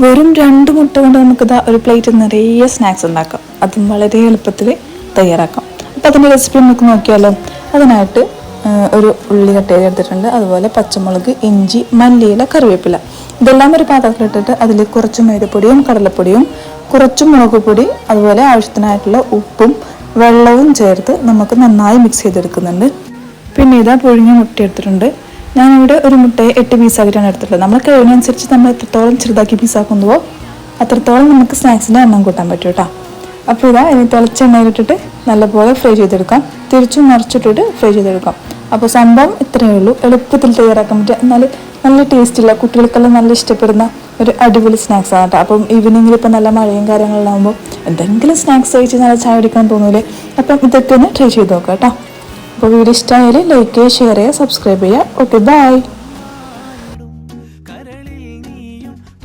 വെറും 2 മുട്ട കൊണ്ട് നമുക്കിതാ ഒരു പ്ലേറ്റ് നിറയെ സ്നാക്സ് ഉണ്ടാക്കാം. അതും വളരെ എളുപ്പത്തിൽ തയ്യാറാക്കാം. അപ്പോൾ അതിൻ്റെ റെസിപ്പി നമുക്ക് നോക്കിയാലോ. അതിനായിട്ട് ഒരു ഉള്ളി കട്ട് ചെയ്തെടുത്തിട്ടുണ്ട്, അതുപോലെ പച്ചമുളക്, ഇഞ്ചി, മല്ലിയില, കറിവേപ്പില ഇതെല്ലാം ഒരു പാത്രത്തിലിട്ടിട്ട് അതിൽ കുറച്ച് മൈദപ്പൊടിയും കടലപ്പൊടിയും കുറച്ച് മുളക് പൊടി അതുപോലെ ആവശ്യത്തിനായിട്ടുള്ള ഉപ്പും വെള്ളവും ചേർത്ത് നമുക്ക് നന്നായി മിക്സ് ചെയ്തെടുക്കുന്നുണ്ട്. പിന്നെ ഇതാ പുഴുങ്ങിയ മുട്ട എടുത്തിട്ടുണ്ട്. ഞാനിവിടെ ഒരു മുട്ടയെ 8 പീസാക്കിയിട്ടാണ് എടുത്തിട്ടുള്ളത്. നമ്മൾ കഴിവിനനുസരിച്ച് നമ്മൾ എത്രത്തോളം ചെറുതാക്കി പീസാക്കുന്നുവോ അത്രത്തോളം നമുക്ക് സ്നാക്സിൻ്റെ എണ്ണം കൂട്ടാൻ പറ്റും കേട്ടോ. അപ്പോൾ ഇതാ ഇനി തിളച്ച എണ്ണയിലിട്ടിട്ട് നല്ലപോലെ ഫ്രൈ ചെയ്തെടുക്കാം. തിരിച്ചും മറിച്ചിട്ടിട്ട് ഫ്രൈ ചെയ്തെടുക്കാം. അപ്പോൾ സംഭവം ഇത്രയേ ഉള്ളൂ. എളുപ്പത്തിൽ തയ്യാറാക്കാൻ പറ്റുക, എന്നാൽ നല്ല ടേസ്റ്റുള്ള, കുട്ടികൾക്കെല്ലാം നല്ല ഇഷ്ടപ്പെടുന്ന ഒരു അടിപൊളി സ്നാക്സ് ആണ് കേട്ടോ. അപ്പം ഈവനിങ്ങിൽ ഇപ്പം നല്ല മഴയും കാര്യങ്ങളിലാകുമ്പോൾ എന്തെങ്കിലും സ്നാക്സ് കഴിച്ച് നല്ല ചായ കുടിക്കാൻ തോന്നൂലേ. അപ്പം ഇതൊക്കെ ഒന്ന് ട്രൈ ചെയ്ത് നോക്കാം കേട്ടോ. അപ്പോൾ വീഡിയോ ഇഷ്ടമായാൽ ലൈക്ക് ചെയ്യുക, ഷെയർ ചെയ്യുക, സബ്സ്ക്രൈബ് ചെയ്യുക. Okay, by.